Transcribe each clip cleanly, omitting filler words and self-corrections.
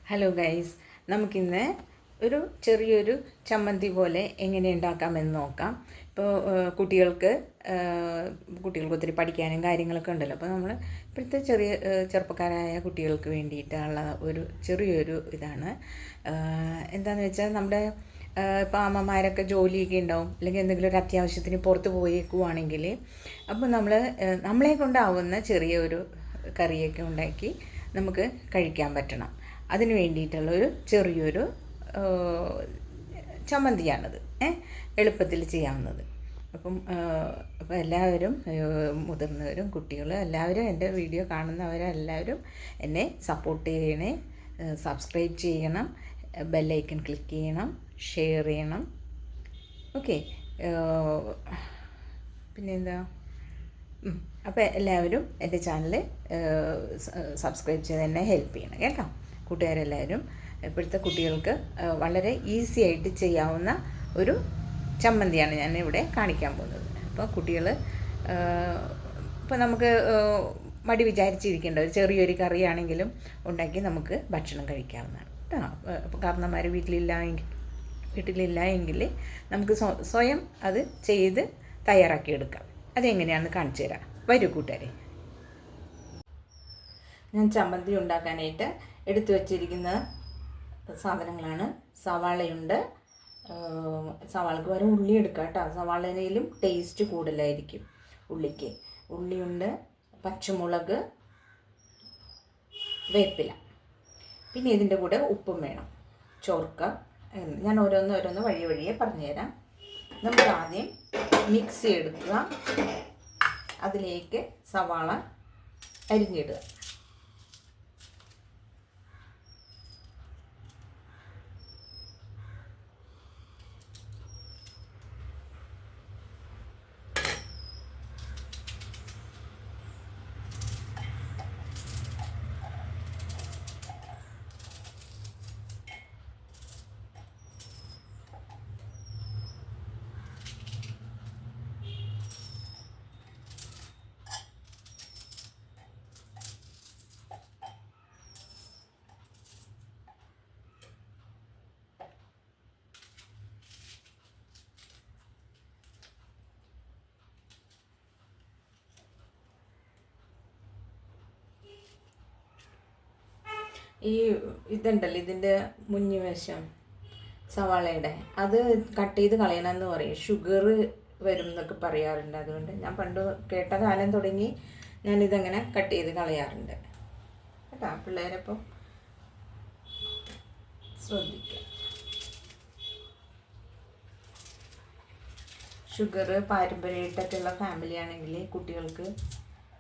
Hello guys, നമുക്കിന്ന് ഒരു ചെറിയൊരു ചമ്മന്തി പോലെ എങ്ങനെ ഉണ്ടാക്കാമെന്ന് നോക്കാം. ഇപ്പോൾ കുട്ടികൾക്ക് ഒത്തിരി പഠിക്കാനും കാര്യങ്ങളൊക്കെ ഉണ്ടല്ലോ. അപ്പോൾ നമ്മൾ ഇപ്പോഴത്തെ ചെറുപ്പക്കാരായ കുട്ടികൾക്ക് വേണ്ടിയിട്ടുള്ള ഒരു ചെറിയൊരു ഇതാണ്. എന്താണെന്ന് വെച്ചാൽ നമ്മുടെ ഇപ്പോൾ അമ്മമാരൊക്കെ ജോലിയൊക്കെ ഉണ്ടാവും, അല്ലെങ്കിൽ എന്തെങ്കിലും ഒരു അത്യാവശ്യത്തിന് പുറത്ത് പോയേക്കുവാണെങ്കിൽ അപ്പോൾ നമ്മളെ കൊണ്ടാവുന്ന ചെറിയൊരു കറിയൊക്കെ ഉണ്ടാക്കി നമുക്ക് കഴിക്കാൻ പറ്റണം. അതിന് വേണ്ടിയിട്ടുള്ളൊരു ചെറിയൊരു ചമ്മന്തിയാണത്. എളുപ്പത്തിൽ ചെയ്യാവുന്നത്. അപ്പോൾ എല്ലാവരും, മുതിർന്നവരും കുട്ടികളും എല്ലാവരും എൻ്റെ വീഡിയോ കാണുന്നവരെല്ലാവരും എന്നെ സപ്പോർട്ട് ചെയ്യണേ. സബ്സ്ക്രൈബ് ചെയ്യണം, ബെല്ലൈക്കൺ ക്ലിക്ക് ചെയ്യണം, ഷെയർ ചെയ്യണം. ഓക്കെ, പിന്നെന്താ, അപ്പോൾ എല്ലാവരും എൻ്റെ ചാനൽ സബ്സ്ക്രൈബ് ചെയ്ത് എന്നെ ഹെൽപ്പ് ചെയ്യണം കേട്ടോ. കൂട്ടുകാരെല്ലാവരും, ഇപ്പോഴത്തെ കുട്ടികൾക്ക് വളരെ ഈസി ആയിട്ട് ചെയ്യാവുന്ന ഒരു ചമ്മന്തിയാണ് ഞാൻ ഇവിടെ കാണിക്കാൻ പോകുന്നത്. അപ്പോൾ കുട്ടികൾ ഇപ്പോൾ നമുക്ക് മടി വിചാരിച്ചിരിക്കേണ്ട ഒരു ചെറിയൊരു കറിയാണെങ്കിലും ഉണ്ടാക്കി നമുക്ക് ഭക്ഷണം കഴിക്കാവുന്നതാണ് കേട്ടോ. അപ്പോൾ കാരണന്മാർ വീട്ടിലില്ല എങ്കിൽ നമുക്ക് സ്വയം അത് ചെയ്ത് തയ്യാറാക്കിയെടുക്കാം. അതെങ്ങനെയാണെന്ന് കാണിച്ചു തരാം. വരൂ കൂട്ടുകാരെ. ഞാൻ ചമ്മന്തി ഉണ്ടാക്കാനായിട്ട് എടുത്തു വച്ചിരിക്കുന്ന സാധനങ്ങളാണ്. സവാളയുണ്ട്, സവാളക്ക് വരെ ഉള്ളി എടുക്കാം കേട്ടോ. സവാളയിലും ടേസ്റ്റ് കൂടുതലായിരിക്കും ഉള്ളിക്ക്. ഉള്ളിയുണ്ട്, പച്ചമുളക്, വേപ്പില, പിന്നെ ഇതിൻ്റെ കൂടെ ഉപ്പും വേണം, ചോർക്ക. ഞാൻ ഓരോന്ന് വഴിയെ പറഞ്ഞുതരാം. നമുക്ക് ആദ്യം മിക്സി എടുക്കുക, അതിലേക്ക് സവാള അരിഞ്ഞിടുക. ഇതുണ്ടല്ലോ, ഇതിൻ്റെ മുൻവശം സവാളയുടെ അത് കട്ട് ചെയ്ത് കളയണമെന്ന് പറയും. ഷുഗർ വരും എന്നൊക്കെ പറയാറുണ്ട്. അതുകൊണ്ട് ഞാൻ പണ്ട് കേട്ട കാലം തുടങ്ങി ഞാനിതങ്ങനെ കട്ട് ചെയ്ത് കളയാറുണ്ട് കേട്ടോ. പിള്ളേരപ്പം ശ്രദ്ധിക്കുക. ഷുഗർ പാരമ്പര്യമായിട്ടൊക്കെയുള്ള ഫാമിലി ആണെങ്കിൽ കുട്ടികൾക്ക്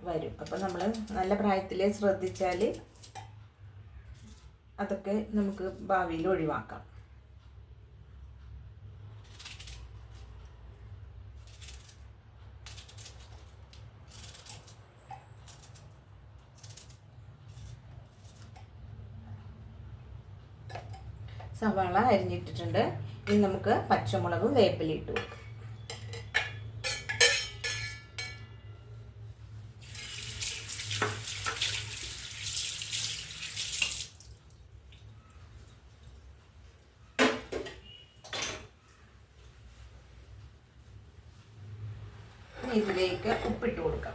വരും. അപ്പം നമ്മൾ നല്ല പ്രായത്തിലേ ശ്രദ്ധിച്ചാൽ അതൊക്കെ നമുക്ക് ഭാവിയിൽ ഒഴിവാക്കാം. സവാള അരിഞ്ഞിട്ടിട്ടുണ്ട്. ഇനി നമുക്ക് പച്ചമുളകും വേപ്പിലയും ഇട്ട് കൊടുക്കാം. ഇതിലേക്ക് ഉപ്പിട്ട് കൊടുക്കാം.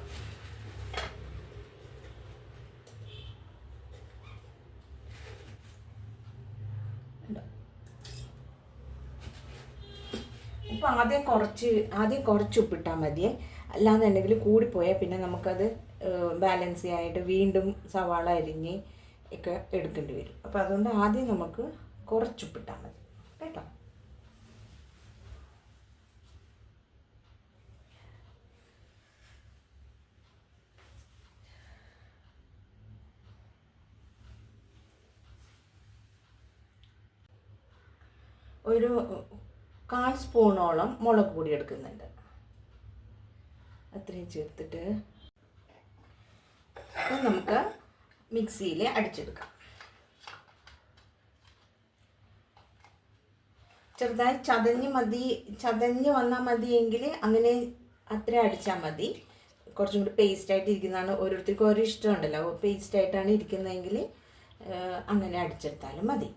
ഉപ്പ് ആദ്യം കുറച്ച് ഉപ്പിട്ടാൽ മതിയേ. അല്ലാന്നുണ്ടെങ്കിൽ കൂടിപ്പോയാൽ പിന്നെ നമുക്കത് ബാലൻസ് ചെയ്യാനായിട്ട് വീണ്ടും സവാള അരിഞ്ഞ് ഒക്കെ എടുക്കേണ്ടി വരും. അപ്പോൾ അതുകൊണ്ട് ആദ്യം നമുക്ക് കുറച്ചുപ്പിട്ടാൽ മതി കേട്ടോ. ഒരു 1/4 സ്പൂണോളം മുളക് പൊടി എടുക്കുന്നുണ്ട്. അത്രയും ചേർത്തിട്ട് നമുക്ക് മിക്സിയിൽ അടിച്ചെടുക്കാം. ചെറുതായി ചതഞ്ഞ് വന്നാൽ മതിയെങ്കിൽ അങ്ങനെ അത്ര അടിച്ചാൽ മതി. കുറച്ചും കൂടി പേസ്റ്റായിട്ട് ഇരിക്കുന്നതാണ്. ഓരോരുത്തർക്കും ഓരോ ഇഷ്ടമുണ്ടല്ലോ. പേസ്റ്റായിട്ടാണ് ഇരിക്കുന്നതെങ്കിൽ അങ്ങനെ അടിച്ചെടുത്താലും മതി.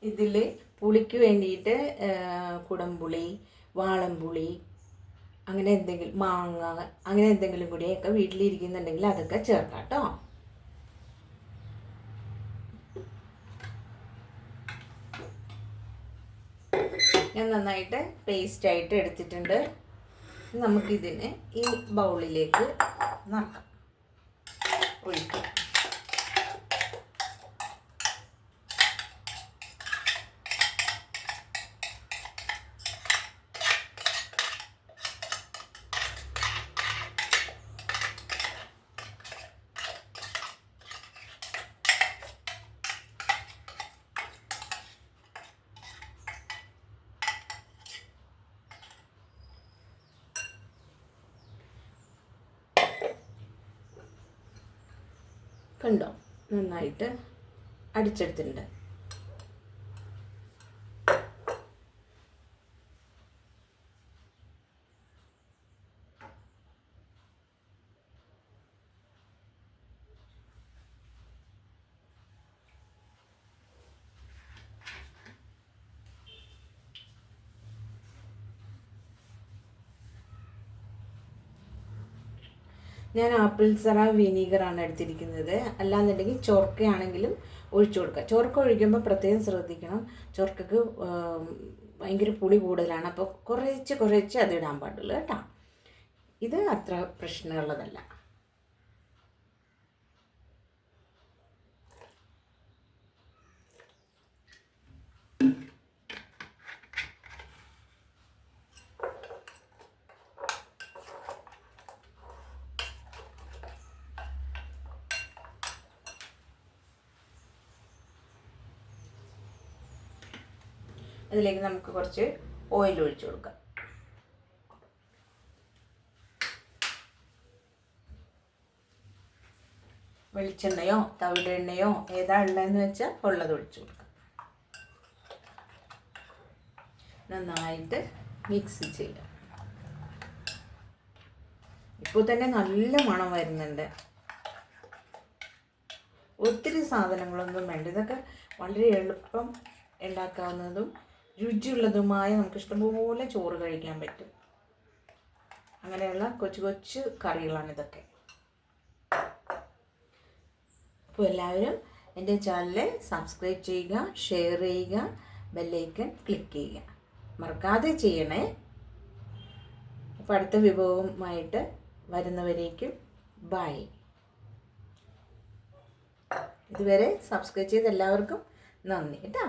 ഇതിൽ പുളിക്ക് വേണ്ടിയിട്ട് കുടംപുളി, വാളംപുളി, അങ്ങനെ എന്തെങ്കിലും, മാങ്ങ, അങ്ങനെ എന്തെങ്കിലും കൂടിയൊക്കെ വീട്ടിലിരിക്കുന്നുണ്ടെങ്കിൽ അതൊക്കെ ചേർക്കാം കേട്ടോ. ഞാൻ നന്നായിട്ട് പേസ്റ്റായിട്ട് എടുത്തിട്ടുണ്ട്. നമുക്കിതിനെ ഈ ബൗളിലേക്ക് നക്കാം, ഒഴിക്കാം. കണ്ടോ, നന്നായിട്ട് അടിച്ചെടുത്തിട്ടുണ്ട്. ഞാൻ ആപ്പിൾ സറ വിനീഗറാണ് എടുത്തിരിക്കുന്നത്. അല്ലാന്നുണ്ടെങ്കിൽ ചൊർക്കയാണെങ്കിലും ഒഴിച്ചു കൊടുക്കുക. ചൊർക്ക ഒഴിക്കുമ്പോൾ പ്രത്യേകം ശ്രദ്ധിക്കണം, ചൊർക്കക്ക് ഭയങ്കര പുളി കൂടുതലാണ്. അപ്പോൾ കുറച്ച് അത് ഇടാൻ പാടുള്ളൂ കേട്ടോ. ഇത് അത്ര പ്രശ്നമുള്ളതല്ല. അതിലേക്ക് നമുക്ക് കുറച്ച് ഓയിൽ ഒഴിച്ചു കൊടുക്കാം. വെളിച്ചെണ്ണയോ തവിടെണ്ണയോ ഏതാ ഉള്ളതെന്ന് വെച്ചാൽ ഉള്ളത് ഒഴിച്ചു കൊടുക്കാം. നന്നായിട്ട് മിക്സ് ചെയ്യാം. ഇപ്പോൾ തന്നെ നല്ല മണം വരുന്നുണ്ട്. ഒത്തിരി സാധനങ്ങളൊന്നും വേണ്ട. ഇതൊക്കെ വളരെ എളുപ്പം ഉണ്ടാക്കാവുന്നതും രുചിയുള്ളതുമായ നമുക്ക് ഇഷ്ടംപോലെ ചോറ് കഴിക്കാൻ പറ്റും. അങ്ങനെയുള്ള കൊച്ചു കറികളാണ് ഇതൊക്കെ. അപ്പോൾ എല്ലാവരും എൻ്റെ ചാനൽ സബ്സ്ക്രൈബ് ചെയ്യുക, ഷെയർ ചെയ്യുക, ബെല്ലൈക്കൺ ക്ലിക്ക് ചെയ്യുക, മറക്കാതെ ചെയ്യണേ. അപ്പോൾ അടുത്ത വിഭവവുമായിട്ട് വരുന്നവരേക്കും ബൈ. ഇതുവരെ സബ്സ്ക്രൈബ് ചെയ്ത എല്ലാവർക്കും നന്ദി കേട്ടോ.